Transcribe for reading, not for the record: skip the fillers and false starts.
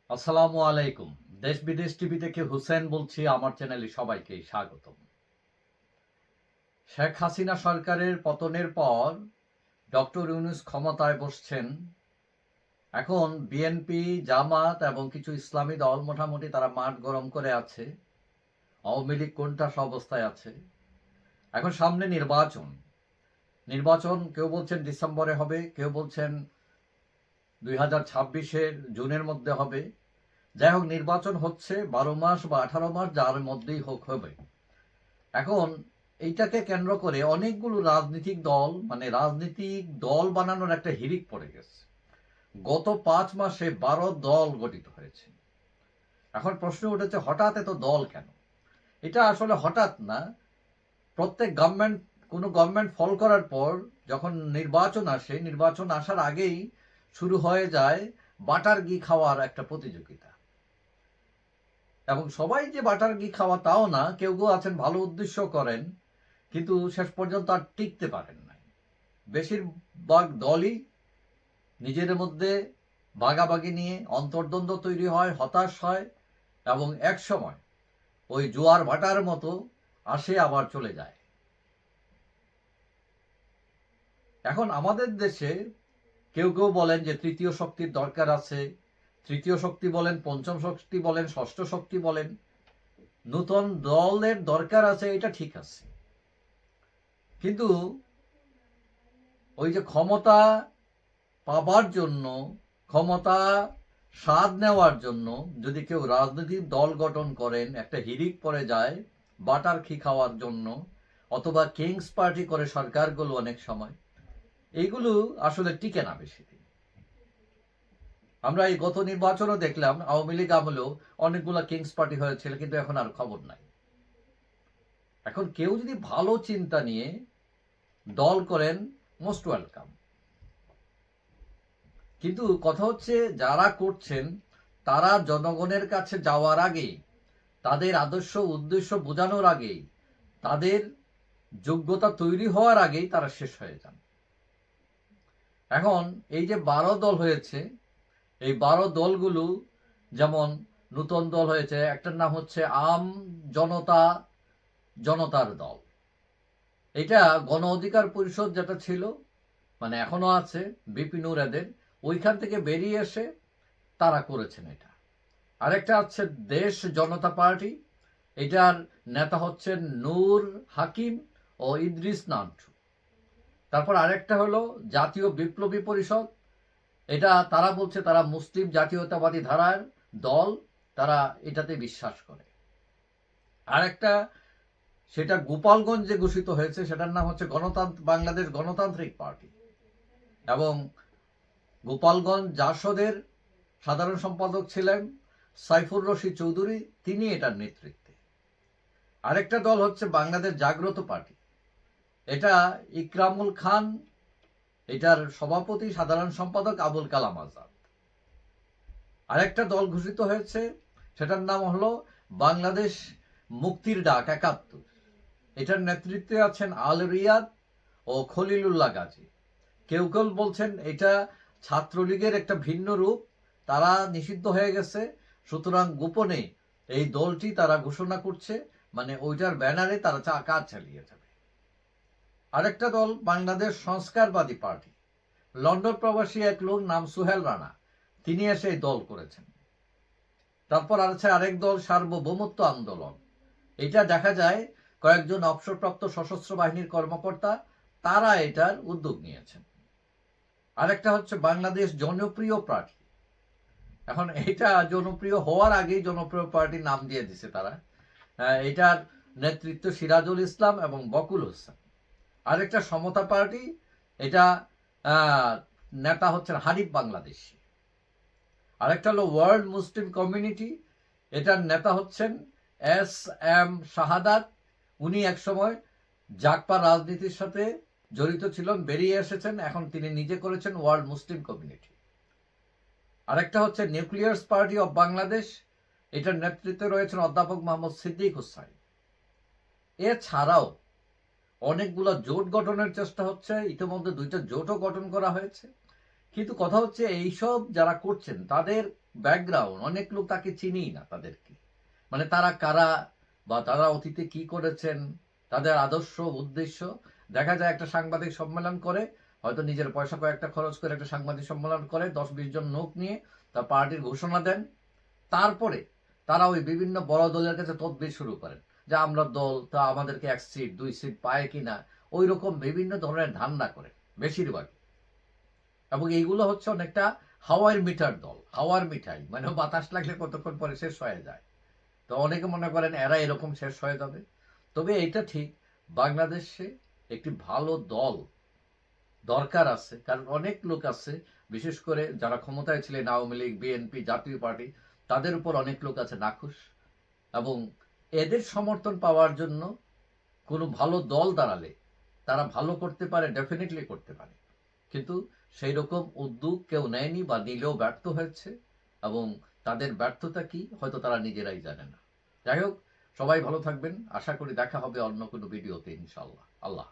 আসসালামু আলাইকুম। দেশ বিদেশ টিভি থেকে হুসেন বলছি। আমার চ্যানেলে সবাইকে স্বাগতম। শেখ হাসিনা সরকারের পতনের পর ডক্টর ইউনূস ক্ষমতায় বসছেন। এখন বিএনপি, জামাত এবং কিছু ইসলামী দল মোটামুটি তারা মাঠ গরম করে আছে। আওয়ামী লীগ কোণঠাসা অবস্থায় আছে। এখন সামনে নির্বাচন কেউ বলছেন ডিসেম্বরে হবে, কেউ বলছেন 2026-এর জুনের মধ্যে হবে। যাই হোক, নির্বাচন হচ্ছে 12 মাস বা 18 মাস, যার মধ্যেই হোক হবে। এখন এইটাকে কেন্দ্র করে অনেকগুলো রাজনৈতিক দল বানানোর একটা হিড়িক পড়ে গেছে। গত 5 মাসে 12 দল গঠিত হয়েছে। এখন প্রশ্ন উঠেছে, হঠাৎ এত দল কেন? এটা আসলে হঠাৎ না। প্রত্যেক কোনো গভর্নমেন্ট ফল করার পর যখন নির্বাচন আসে, নির্বাচন আসার আগেই শুরু হয়ে যায় বাটার ঘি খাওয়ার একটা প্রতিযোগিতা। এবং সবাই যে বাটার ঘি খাওয়া তাও না, কেউ কেউ আছেন ভালো উদ্দেশ্য করেন, কিন্তু শেষ পর্যন্ত আর টিকতে পারেন নাই। বেশিরভাগ দলই নিজের মধ্যে ভাগাভাগি নিয়ে অন্তর্দ্বন্দ্ব তৈরি হয়, হতাশ হয়, এবং একসময় ওই জোয়ার ভাটার মতো আসে আবার চলে যায়। এখন আমাদের দেশে কেউ কেউ বলেন যে তৃতীয় শক্তির দরকার আছে। তৃতীয় শক্তি বলেন, পঞ্চম শক্তি বলেন, ষষ্ঠ শক্তি বলেন, নতুন দলের দরকার আছে, এটা ঠিক আছে। কিন্তু ওই যে ক্ষমতা পাবার জন্য, ক্ষমতা স্বাদ নেওয়ার জন্য যদি কেউ রাজনৈতিক দল গঠন করেন, একটা হিড়িক পড়ে যায় বাটার ঘি খাওয়ার জন্য, অথবা কিংস পার্টি করে সরকারগুলো অনেক সময়, এইগুলো আসলে টিকে না বেশি দিন। আমরা এই গত নির্বাচনও দেখলাম, আওয়ামী লীগ আমলেও অনেকগুলো কিংস পার্টি হয়েছিল, কিন্তু এখন আর খবর নাই। এখন কেউ যদি ভালো চিন্তা নিয়ে দল করেন, মোস্ট ওয়েলকাম। কিন্তু কথা হচ্ছে, যারা করছেন তারা জনগণের কাছে যাওয়ার আগেই, তাদের আদর্শ উদ্দেশ্য বোঝানোর আগেই, তাদের যোগ্যতা তৈরি হওয়ার আগেই তারা শেষ হয়ে যান। এখন এই যে 12 দল হয়েছে, এই 12 দলগুলো, যেমন নতুন দল হয়েছে, একটার নাম হচ্ছে আম জনতার দল। এটা গণ অধিকার পরিষদ যেটা ছিল, মানে এখনো আছে, বিপি নূর এদের, ওইখান থেকে বেরিয়ে এসে তারা করেছেন এটা। আরেকটা আছে দেশ জনতা পার্টি, এটার নেতা হচ্ছেন নূর হাকিম ও ইদ্রিস নান্টু। তারপর আরেকটা হলো জাতীয় বিপ্লবী পরিষদ, এটা তারা বলছে তারা মুসলিম জাতীয়তাবাদী ধারার দল, তারা এটাতে বিশ্বাস করে। আরেকটা, সেটা গোপালগঞ্জে ঘোষিত হয়েছে, সেটার নাম হচ্ছে বাংলাদেশ গণতান্ত্রিক পার্টি, এবং গোপালগঞ্জ জাসদের সাধারণ সম্পাদক ছিলেন সাইফুর রশিদ চৌধুরী, তিনি এটার নেতৃত্বে। আরেকটা দল হচ্ছে বাংলাদেশ জাগ্রত পার্টি, এটা ইকরামুল খান, এটার সভাপতি সাধারণ সম্পাদক আবুল কালাম আজাদ। আরেকটা দল ঘোষিত হয়েছে, সেটার নাম হলো বাংলাদেশ মুক্তির ডাক ৭১, এটার নেতৃত্বে আছেন আল রিয়াদ ও খলিলুল্লাহ গাজী। কেউ কেউ বলছেন এটা ছাত্রলীগের একটা ভিন্ন রূপ, তারা নিষিদ্ধ হয়ে গেছে, সুতরাং গোপনে এই দলটি তারা ঘোষণা করছে, মানে ওইটার ব্যানারে তারা কাজ চালিয়ে যাবে। আরেকটা দল বাংলাদেশ সংস্কারবাদী পার্টি, লন্ডন প্রবাসী এক লোক নাম সুহেল রানা, তিনি এসে এই দল করেছেন। তারপর আছে আরেক দল সার্বভৌমত্ব আন্দোলন, এটা দেখা যায় কয়েকজন অবসরপ্রাপ্ত সশস্ত্র বাহিনীর কর্মকর্তা, তারা এটার উদ্যোগ নিয়েছেন। আরেকটা হচ্ছে বাংলাদেশ জনপ্রিয় পার্টি, এখন এটা জনপ্রিয় হওয়ার আগেই জনপ্রিয় পার্টির নাম দিয়ে দিছে তারা। এটার নেতৃত্ব সিরাজুল ইসলাম এবং বকুল হোসেন। আরেকটা সমতা পার্টি, এটা নেতা হচ্ছেন হানিফ বাংলাদেশি। আরেকটা হলো ওয়ার্ল্ড মুসলিম কমিউনিটি, এটার নেতা হচ্ছেন SM শাহাদাত, উনি একসময় জাগপা রাজনীতির সাথে জড়িত ছিলেন, বেরিয়ে এসেছেন, এখন তিনি নিজে করেছেন ওয়ার্ল্ড মুসলিম কমিউনিটি। আরেকটা হচ্ছে নিউক্লিয়ার্স পার্টি অব বাংলাদেশ, এটার নেতৃত্বে রয়েছেন অধ্যাপক মোহাম্মদ সিদ্দিক হুসাইন। এছাড়াও অনেকগুলো জোট গঠনের চেষ্টা হচ্ছে, ইতিমধ্যে 2টা জোটও গঠন করা হয়েছে। কিন্তু কথা হচ্ছে, এইসব যারা করছেন তাদের ব্যাকগ্রাউন্ড, অনেক লোক তাকে চিনিই না তাদেরকে, মানে তারা কারা বা তারা অতীতে কি করেছেন, তাদের আদর্শ উদ্দেশ্য। দেখা যায় একটা সাংবাদিক সম্মেলন করে, হয়তো নিজের পয়সা কয়েকটা খরচ করে একটা সাংবাদিক সম্মেলন করে 10-20 জন লোক নিয়ে, তার পার্টির ঘোষণা দেন। তারপরে তারা ওই বিভিন্ন বড় দলের কাছে তদবির শুরু করেন যে আমরা দল, তা আমাদেরকে 1 সিট 2 সিট পায় কিনা, ওই রকম বিভিন্ন ধরনের ধান্দা করে বেশিরভাগ। এবং এইগুলো হচ্ছে অনেকটা হাওয়ার মিঠার দল, হাওয়ার মিঠাই, মানে বাতাস লাগলে কতক্ষণ পরে শেষ হয়ে যায়। তো অনেকে মনে করেন এরা এরকম শেষ হয়ে যাবে। তবে এটা ঠিক, বাংলাদেশে একটি ভালো দল দরকার আছে, কারণ অনেক লোক আছে, বিশেষ করে যারা ক্ষমতায় ছিলেন, আওয়ামী লীগ, বিএনপি, জাতীয় পার্টি, তাদের উপর অনেক লোক আছে নাখুশ, এবং এদের সমর্থন পাওয়ার জন্য কোনো ভালো দল দাঁড়ালে তারা ভালো করতে পারে, ডেফিনেটলি করতে পারে, কিন্তু সেই রকম উদ্যোগ কেউ নেয়নি বা নিলেও ব্যর্থ হয়েছে, এবং তাদের ব্যর্থতা কি হয়তো তারা নিজেরাই জানে না। যাই হোক, সবাই ভালো থাকবেন, আশা করি দেখা হবে অন্য কোনো ভিডিওতে ইনশাল্লাহ। আল্লাহ।